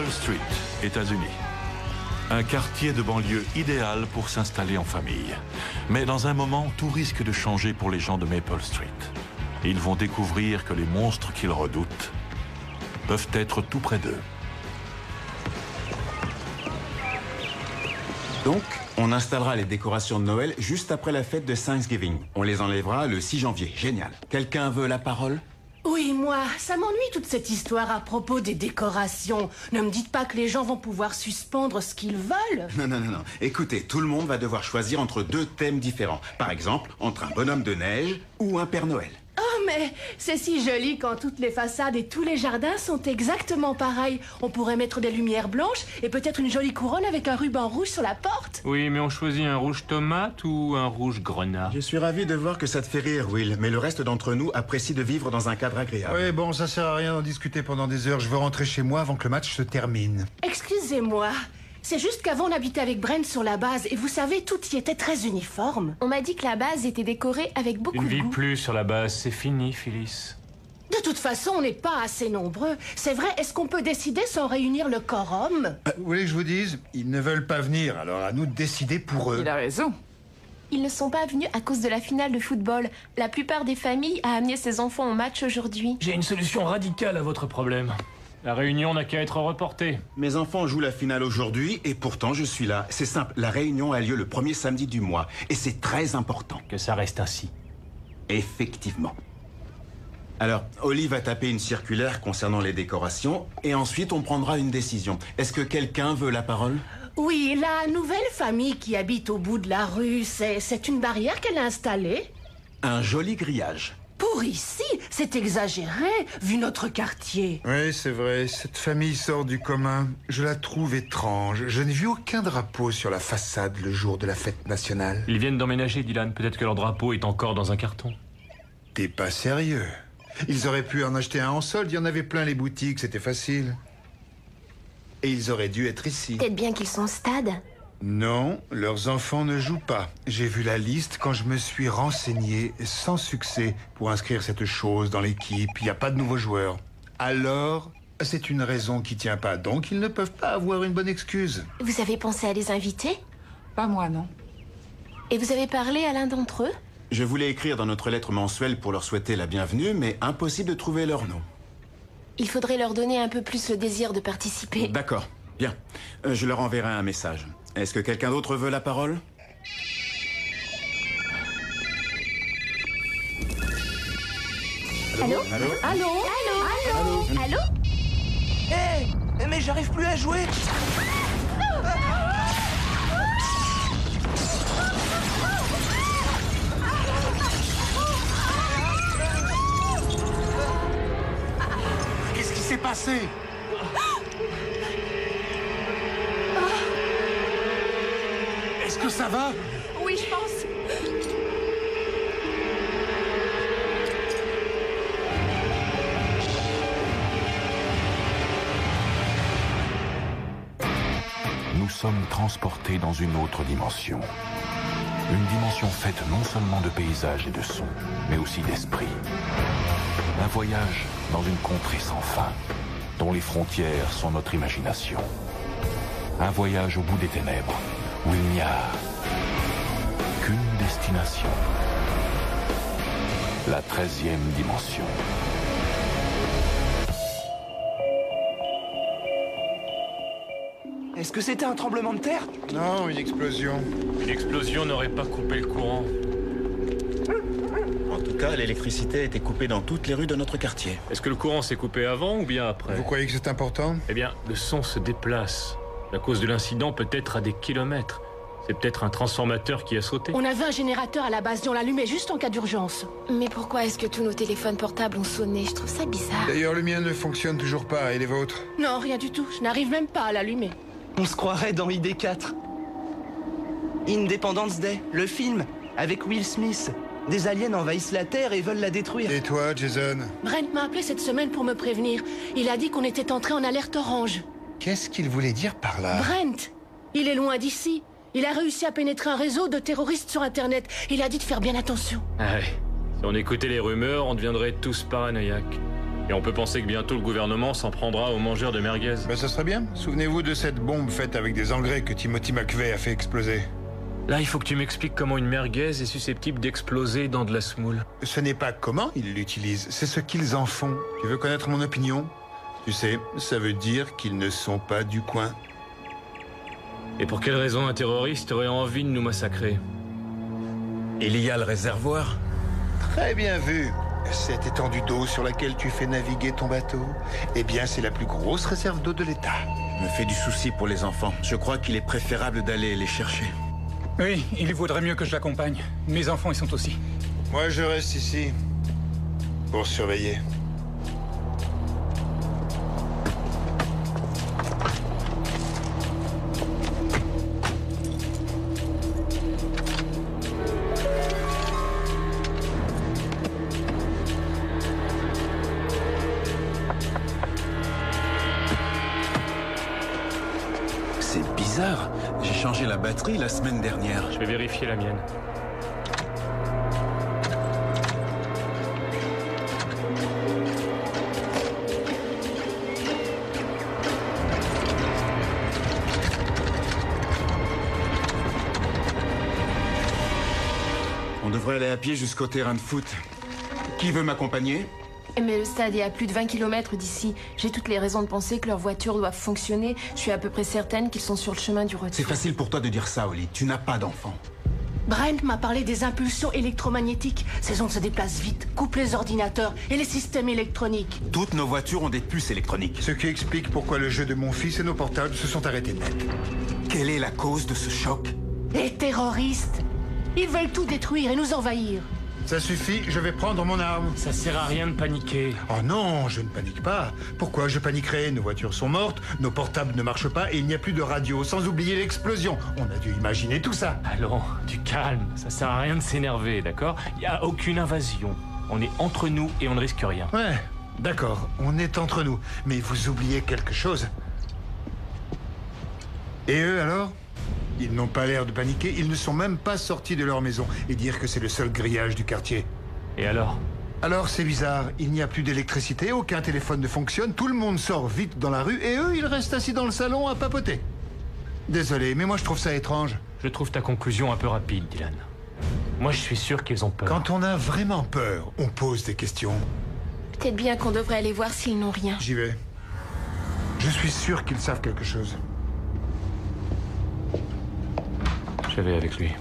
Maple Street, États-Unis. Un quartier de banlieue idéal pour s'installer en famille. Mais dans un moment, tout risque de changer pour les gens de Maple Street. Ils vont découvrir que les monstres qu'ils redoutent peuvent être tout près d'eux. Donc, on installera les décorations de Noël juste après la fête de Thanksgiving. On les enlèvera le 6 janvier. Génial. Quelqu'un veut la parole ? Oui, moi, ça m'ennuie toute cette histoire à propos des décorations. Ne me dites pas que les gens vont pouvoir suspendre ce qu'ils veulent. Non. Écoutez, tout le monde va devoir choisir entre 2 thèmes différents. Par exemple, entre un bonhomme de neige ou un Père Noël. Oh, mais c'est si joli quand toutes les façades et tous les jardins sont exactement pareils. On pourrait mettre des lumières blanches et peut-être une jolie couronne avec un ruban rouge sur la porte. Oui, mais on choisit un rouge tomate ou un rouge grenat? Je suis ravi de voir que ça te fait rire, Will, mais le reste d'entre nous apprécie de vivre dans un cadre agréable. Oui, bon, ça sert à rien d'en discuter pendant des heures. Je veux rentrer chez moi avant que le match se termine. Excusez-moi, c'est juste qu'avant on habitait avec Brent sur la base et vous savez, tout y était très uniforme. On m'a dit que la base était décorée avec beaucoup Tu ne de vis goût. plus sur la base, c'est fini, Phyllis. De toute façon, on n'est pas assez nombreux. C'est vrai, est-ce qu'on peut décider sans réunir le quorum? Vous voulez que je vous dise? Ils ne veulent pas venir, alors à nous de décider pour eux. Il a raison. Ils ne sont pas venus à cause de la finale de football. La plupart des familles a amené ses enfants au match aujourd'hui. J'ai une solution radicale à votre problème. La réunion n'a qu'à être reportée. Mes enfants jouent la finale aujourd'hui et pourtant je suis là. C'est simple, la réunion a lieu le premier samedi du mois et c'est très important. Que ça reste ainsi. Effectivement. Alors, Oli va taper une circulaire concernant les décorations et ensuite on prendra une décision. Est-ce que quelqu'un veut la parole? Oui, la nouvelle famille qui habite au bout de la rue, c'est une barrière qu'elle a installée? Un joli grillage. Pour ici, c'est exagéré, vu notre quartier. Oui, c'est vrai, cette famille sort du commun. Je la trouve étrange. Je n'ai vu aucun drapeau sur la façade le jour de la fête nationale. Ils viennent d'emménager, Dylan. Peut-être que leur drapeau est encore dans un carton. T'es pas sérieux? Ils auraient pu en acheter un en solde, il y en avait plein les boutiques, c'était facile. Et ils auraient dû être ici. Peut-être bien qu'ils sont au stade. Non, leurs enfants ne jouent pas. J'ai vu la liste quand je me suis renseigné, sans succès, pour inscrire cette chose dans l'équipe. Il n'y a pas de nouveaux joueurs. Alors, c'est une raison qui tient pas. Donc, ils ne peuvent pas avoir une bonne excuse. Vous avez pensé à les inviter? Pas moi, non. Et vous avez parlé à l'un d'entre eux? Je voulais écrire dans notre lettre mensuelle pour leur souhaiter la bienvenue, mais impossible de trouver leur nom. Il faudrait leur donner un peu plus le désir de participer. D'accord, bien. Je leur enverrai un message. Est-ce que quelqu'un d'autre veut la parole? Allô? Allô? Allô? Allô? Allô? Hé, mais j'arrive plus à jouer. Qu'est-ce qui s'est passé? Est-ce que ça va? Oui, je pense. Nous sommes transportés dans une autre dimension. Une dimension faite non seulement de paysages et de sons, mais aussi d'esprit. Un voyage dans une contrée sans fin, dont les frontières sont notre imagination. Un voyage au bout des ténèbres, où il n'y a qu'une destination. La 13e dimension. Est-ce que c'était un tremblement de terre? Non, une explosion. Une explosion n'aurait pas coupé le courant. En tout cas, l'électricité a été coupée dans toutes les rues de notre quartier. Est-ce que le courant s'est coupé avant ou bien après? Vous croyez que c'est important? Eh bien, le son se déplace. La cause de l'incident peut être à des kilomètres. C'est peut-être un transformateur qui a sauté. On avait un générateur à la base et on l'allumait juste en cas d'urgence. Mais pourquoi est-ce que tous nos téléphones portables ont sonné? Je trouve ça bizarre. D'ailleurs, le mien ne fonctionne toujours pas, et les vôtres? Non, rien du tout. Je n'arrive même pas à l'allumer. On se croirait dans ID4. Independence Day, le film, avec Will Smith. Des aliens envahissent la Terre et veulent la détruire. Et toi, Jason? Brent m'a appelé cette semaine pour me prévenir. Il a dit qu'on était entré en alerte orange. Qu'est-ce qu'il voulait dire par là? Brent, il est loin d'ici. Il a réussi à pénétrer un réseau de terroristes sur Internet. Il a dit de faire bien attention. Ah ouais. Si on écoutait les rumeurs, on deviendrait tous paranoïaques. Et on peut penser que bientôt le gouvernement s'en prendra aux mangeurs de merguez. Ben ça serait bien. Souvenez-vous de cette bombe faite avec des engrais que Timothy McVeigh a fait exploser. Là, il faut que tu m'expliques comment une merguez est susceptible d'exploser dans de la semoule. Ce n'est pas comment ils l'utilisent, c'est ce qu'ils en font. Tu veux connaître mon opinion? Tu sais, ça veut dire qu'ils ne sont pas du coin. Et pour quelle raison un terroriste aurait envie de nous massacrer? Il y a le réservoir. Très bien vu. Cette étendue d'eau sur laquelle tu fais naviguer ton bateau, eh bien, c'est la plus grosse réserve d'eau de l'État. Me fait du souci pour les enfants. Je crois qu'il est préférable d'aller les chercher. Oui, il vaudrait mieux que je l'accompagne. Mes enfants y sont aussi. Moi, je reste ici pour surveiller. C'est bizarre. J'ai changé la batterie la semaine dernière. Je vais vérifier la mienne. On devrait aller à pied jusqu'au terrain de foot. Qui veut m'accompagner? Mais le stade est à plus de 20 km d'ici. J'ai toutes les raisons de penser que leurs voitures doivent fonctionner. Je suis à peu près certaine qu'ils sont sur le chemin du retour. C'est facile pour toi de dire ça, Oli. Tu n'as pas d'enfant. Brent m'a parlé des impulsions électromagnétiques. Ces ondes se déplacent vite, coupent les ordinateurs et les systèmes électroniques. Toutes nos voitures ont des puces électroniques. Ce qui explique pourquoi le jeu de mon fils et nos portables se sont arrêtés net. Quelle est la cause de ce choc? Les terroristes, ils veulent tout détruire et nous envahir. Ça suffit, je vais prendre mon arme. Ça sert à rien de paniquer. Oh non, je ne panique pas. Pourquoi je paniquerais? Nos voitures sont mortes, nos portables ne marchent pas et il n'y a plus de radio, sans oublier l'explosion. On a dû imaginer tout ça. Allons, du calme. Ça sert à rien de s'énerver, d'accord? Il n'y a aucune invasion. On est entre nous et on ne risque rien. Ouais, d'accord, on est entre nous. Mais vous oubliez quelque chose. Et eux alors? Ils n'ont pas l'air de paniquer, ils ne sont même pas sortis de leur maison. Et dire que c'est le seul grillage du quartier. Et alors? Alors c'est bizarre, il n'y a plus d'électricité, aucun téléphone ne fonctionne, tout le monde sort vite dans la rue et eux, ils restent assis dans le salon à papoter. Désolé, mais moi je trouve ça étrange. Je trouve ta conclusion un peu rapide, Dylan. Moi, je suis sûr qu'ils ont peur. Quand on a vraiment peur, on pose des questions. Peut-être bien qu'on devrait aller voir s'ils n'ont rien. J'y vais. Je suis sûr qu'ils savent quelque chose. Je vais avec lui.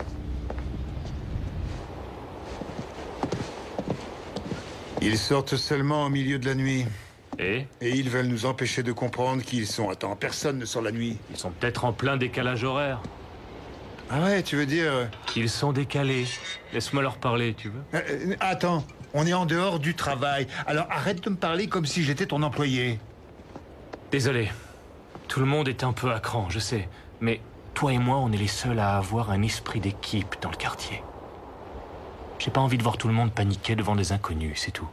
Ils sortent seulement au milieu de la nuit. Et ils veulent nous empêcher de comprendre qui ils sont. Attends, personne ne sort la nuit. ils sont peut-être en plein décalage horaire. Ah ouais, tu veux dire... Ils sont décalés. Laisse-moi leur parler, tu veux? Attends, on est en dehors du travail. Alors arrête de me parler comme si j'étais ton employé. Désolé. Tout le monde est un peu à cran, je sais. Mais toi et moi, on est les seuls à avoir un esprit d'équipe dans le quartier. J'ai pas envie de voir tout le monde paniquer devant des inconnus, c'est tout.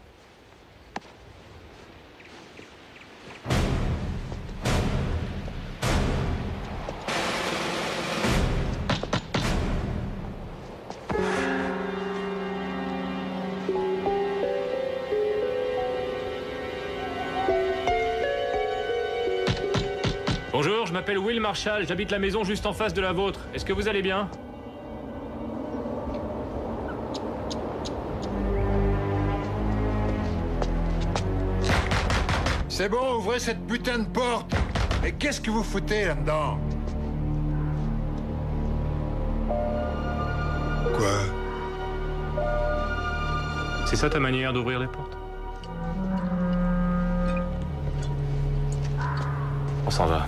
Bonjour, je m'appelle Will Marshall, j'habite la maison juste en face de la vôtre. Est-ce que vous allez bien? C'est bon, ouvrez cette putain de porte. Mais qu'est-ce que vous foutez là-dedans? Quoi? C'est ça ta manière d'ouvrir les portes? On s'en va.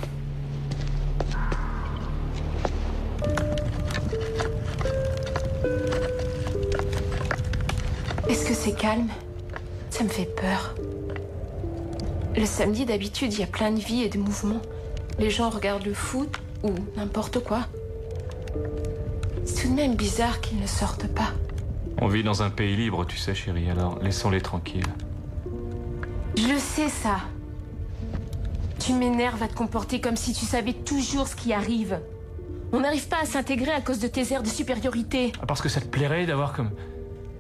Est-ce que c'est calme? Ça me fait peur. Le samedi, d'habitude, il y a plein de vie et de mouvements. Les gens regardent le foot ou n'importe quoi. C'est tout de même bizarre qu'ils ne sortent pas. On vit dans un pays libre, tu sais, chérie, alors laissons-les tranquilles. Je le sais, ça. Tu m'énerves à te comporter comme si tu savais toujours ce qui arrive. On n'arrive pas à s'intégrer à cause de tes airs de supériorité. Ah, parce que ça te plairait d'avoir comme...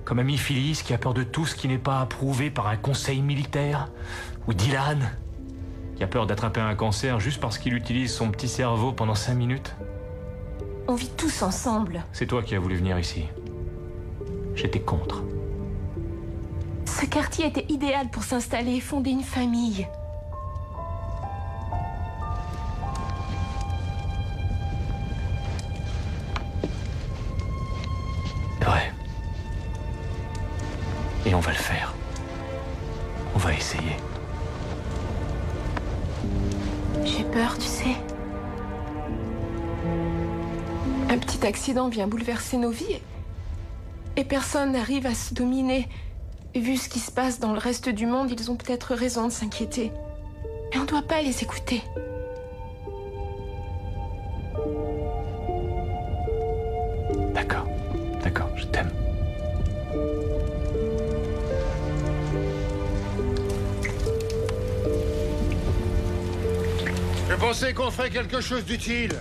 Comme ami Phyllis qui a peur de tout ce qui n'est pas approuvé par un conseil militaire? Ou Dylan qui a peur d'attraper un cancer juste parce qu'il utilise son petit cerveau pendant 5 minutes? On vit tous ensemble. C'est toi qui as voulu venir ici. J'étais contre. Ce quartier était idéal pour s'installer et fonder une famille. C'est vrai. Et on va le faire. On va essayer. J'ai peur, tu sais. Un petit accident vient bouleverser nos vies et personne n'arrive à se dominer. Vu ce qui se passe dans le reste du monde, ils ont peut-être raison de s'inquiéter. Mais on ne doit pas les écouter. D'accord. D'accord, je t'aime. Je pensais qu'on ferait quelque chose d'utile.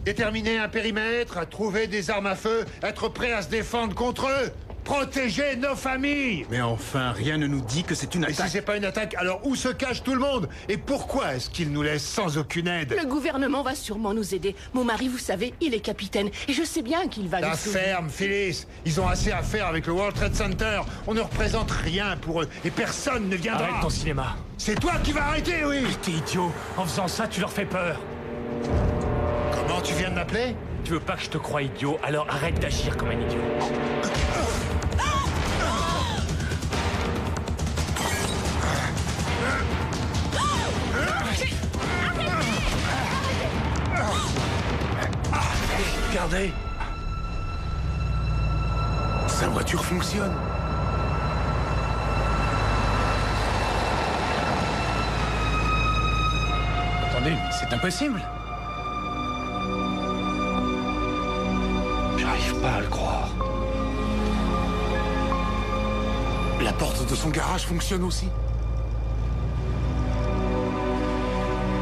Déterminer un périmètre, trouver des armes à feu, être prêt à se défendre contre eux. Protéger nos familles. Mais enfin, rien ne nous dit que c'est une Et attaque. si c'est pas une attaque, alors où se cache tout le monde? Et pourquoi est-ce qu'ils nous laissent sans aucune aide? Le gouvernement va sûrement nous aider. Mon mari, vous savez, il est capitaine. Et je sais bien qu'il va La nous sauver. ferme, Phyllis. Ils ont assez à faire avec le World Trade Center. On ne représente rien pour eux. Et personne ne viendra. Arrête ton cinéma. C'est toi qui vas arrêter, oui. T'es idiot. En faisant ça, tu leur fais peur. Comment tu viens de m'appeler? Tu veux pas que je te croie idiot, alors arrête d'agir comme un idiot. Regardez. Sa voiture fonctionne. Attendez, mais c'est impossible. J'arrive pas à le croire. La porte de son garage fonctionne aussi.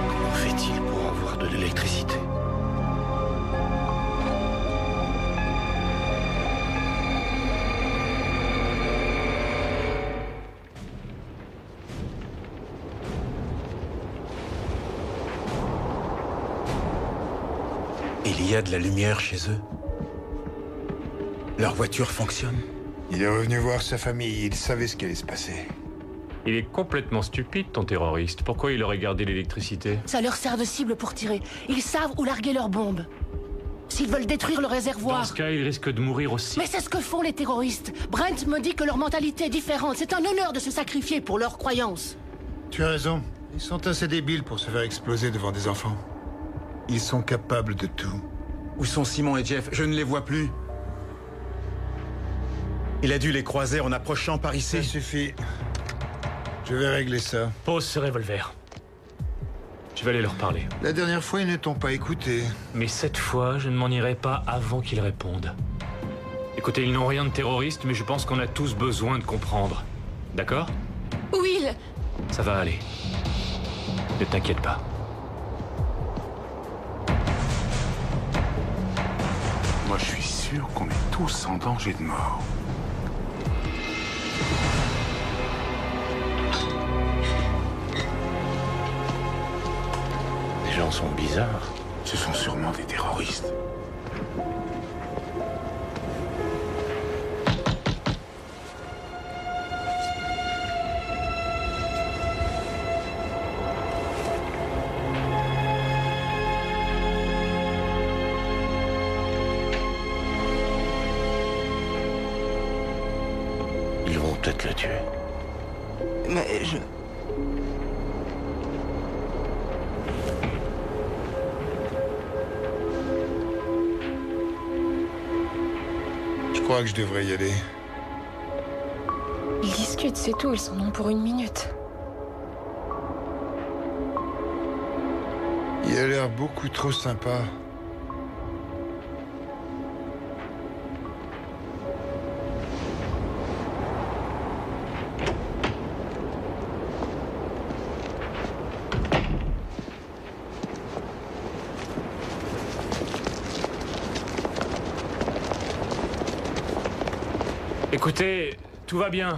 Comment fait-il pour avoir de l'électricité? Il y a de la lumière chez eux. Leur voiture fonctionne. Il est revenu voir sa famille. Il savait ce qui allait se passer. Il est complètement stupide, ton terroriste. Pourquoi il aurait gardé l'électricité? Ça leur sert de cible pour tirer. Ils savent où larguer leurs bombes. S'ils veulent détruire le réservoir... Dans ce cas, il risque de mourir aussi. Mais c'est ce que font les terroristes. Brent me dit que leur mentalité est différente. C'est un honneur de se sacrifier pour leurs croyances. Tu as raison. Ils sont assez débiles pour se faire exploser devant des enfants. Ils sont capables de tout. Où sont Simon et Jeff? Je ne les vois plus. Il a dû les croiser en approchant par Ça ici. suffit. Je vais régler ça. Pose ce revolver. Je vais aller leur parler. La dernière fois, ils ne t'ont pas écouté. Mais cette fois, je ne m'en irai pas avant qu'ils répondent. Écoutez, ils n'ont rien de terroriste, mais je pense qu'on a tous besoin de comprendre. D'accord? Will! Ça va aller. Ne t'inquiète pas. Moi, je suis sûr qu'on est tous en danger de mort. Les gens sont bizarres. Ce sont sûrement des terroristes. Ils vont peut-être le tuer. Mais je... Je crois que je devrais y aller. Ils discutent, c'est tout. Ils sont non pour 1 minute. Il a l'air beaucoup trop sympa. Écoutez, tout va bien.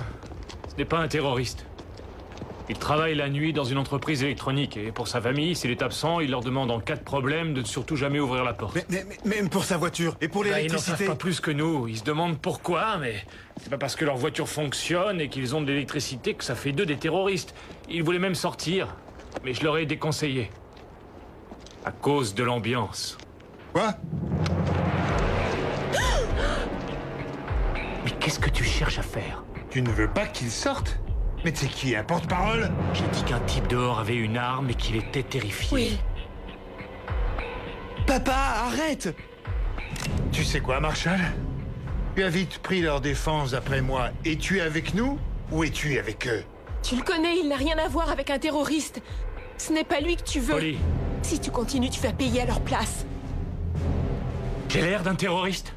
Ce n'est pas un terroriste. Il travaille la nuit dans une entreprise électronique et pour sa famille, s'il est absent, il leur demande en cas de problème de ne surtout jamais ouvrir la porte. Mais pour sa voiture et pour l'électricité... Ils n'en savent pas plus que nous. Ils se demandent pourquoi, mais c'est pas parce que leur voiture fonctionne et qu'ils ont de l'électricité que ça fait d'eux des terroristes. Ils voulaient même sortir, mais je leur ai déconseillé. À cause de l'ambiance. Quoi? Mais qu'est-ce que tu cherches à faire? Tu ne veux pas qu'il sorte? Mais c'est qui, un porte-parole? J'ai dit qu'un type dehors avait une arme et qu'il était terrifié. Oui. Papa, arrête! Tu sais quoi, Marshall? Tu as vite pris leur défense après moi. Es-tu avec nous ou es-tu avec eux? Tu le connais, il n'a rien à voir avec un terroriste. Ce n'est pas lui que tu veux. Holly. Si tu continues, tu vas payer à leur place. J'ai l'air d'un terroriste?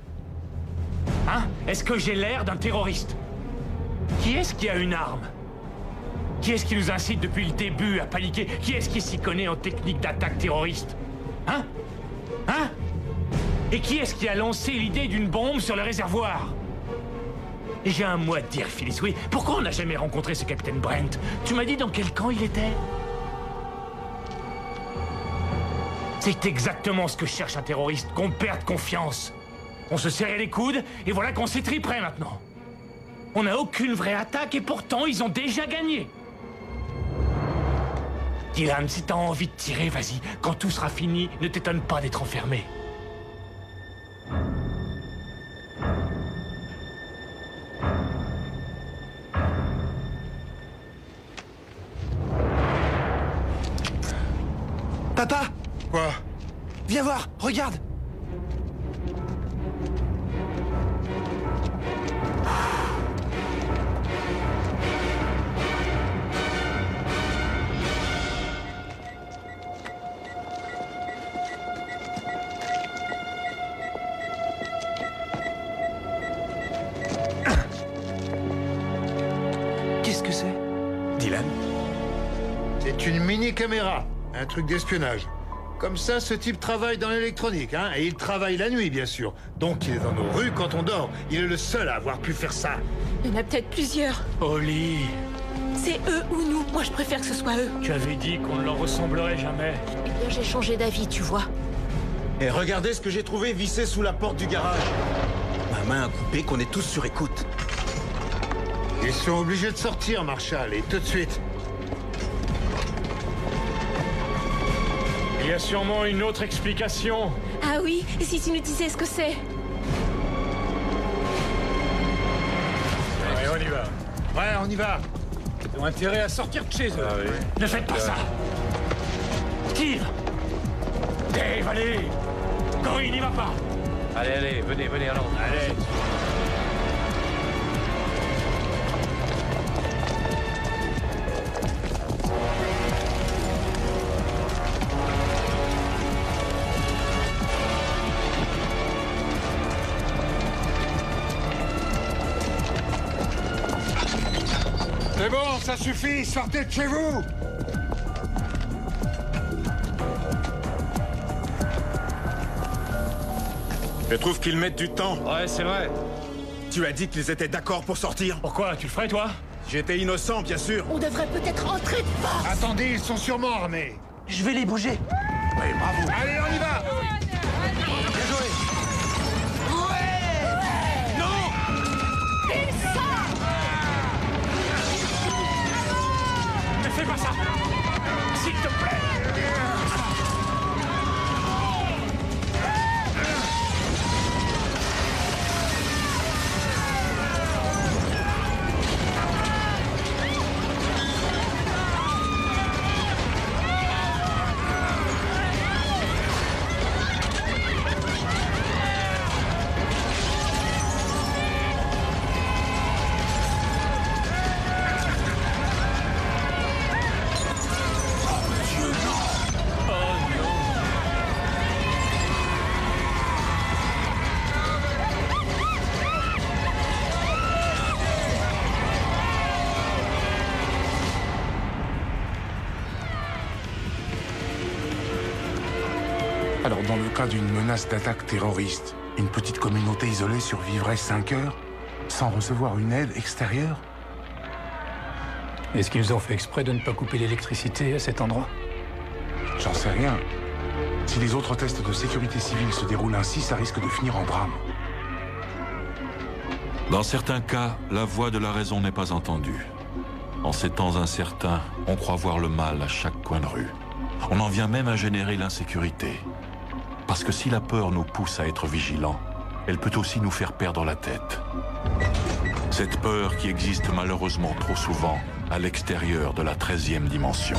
Hein? Est-ce que j'ai l'air d'un terroriste? Qui est-ce qui a une arme? Qui est-ce qui nous incite depuis le début à paniquer? Qui est-ce qui s'y connaît en technique d'attaque terroriste? Hein? Hein? Et qui est-ce qui a lancé l'idée d'une bombe sur le réservoir? Et j'ai un mot à te dire, Phyllis, oui. Pourquoi on n'a jamais rencontré ce capitaine Brent? Tu m'as dit dans quel camp il était? C'est exactement ce que cherche un terroriste, qu'on perde confiance. On se serrait les coudes, et voilà qu'on s'étriperait maintenant. On n'a aucune vraie attaque, et pourtant, ils ont déjà gagné. Dylan, si t'as envie de tirer, vas-y. Quand tout sera fini, ne t'étonne pas d'être enfermé. Papa! Quoi? Viens voir, regarde! Qu'est-ce que c'est? Dylan? C'est une mini-caméra, un truc d'espionnage. Comme ça, ce type travaille dans l'électronique, hein, et il travaille la nuit, bien sûr. Donc il est dans nos rues quand on dort. Il est le seul à avoir pu faire ça. Il y en a peut-être plusieurs. Holly, C'est eux ou nous. Moi, je préfère que ce soit eux. tu avais dit qu'on ne leur ressemblerait jamais. Eh bien, j'ai changé d'avis, tu vois. Et regardez ce que j'ai trouvé vissé sous la porte du garage. Ma main a coupé qu'on est tous sur écoute. Ils sont obligés de sortir, Marshall, et tout de suite. Il y a sûrement une autre explication. Ah oui, et si tu nous disais ce que c'est? Allez, on y va. Ouais, on y va. Ils ont intérêt à sortir de chez eux. Ne faites pas ça. Steve! Dave, allez! Corey, n'y va pas! Allez, venez, allons. Allez! C'est bon, ça suffit, sortez de chez vous. Je trouve qu'ils mettent du temps. Ouais, c'est vrai. Tu as dit qu'ils étaient d'accord pour sortir. Pourquoi? Tu le ferais, toi? J'étais innocent, bien sûr. On devrait peut-être rentrer de force. Attendez, ils sont sûrement armés. Je vais les bouger. Oui, bravo. Allez, on y va. Bien joué. Ne fais pas ça! S'il te plaît! Alors, dans le cas d'une menace d'attaque terroriste, une petite communauté isolée survivrait 5 heures? sans recevoir une aide extérieure? Est-ce qu'ils ont fait exprès de ne pas couper l'électricité à cet endroit? J'en sais rien. Si les autres tests de sécurité civile se déroulent ainsi, ça risque de finir en drame. Dans certains cas, la voix de la raison n'est pas entendue. En ces temps incertains, on croit voir le mal à chaque coin de rue. On en vient même à générer l'insécurité. Parce que si la peur nous pousse à être vigilants, elle peut aussi nous faire perdre la tête. Cette peur qui existe malheureusement trop souvent à l'extérieur de la 13e dimension.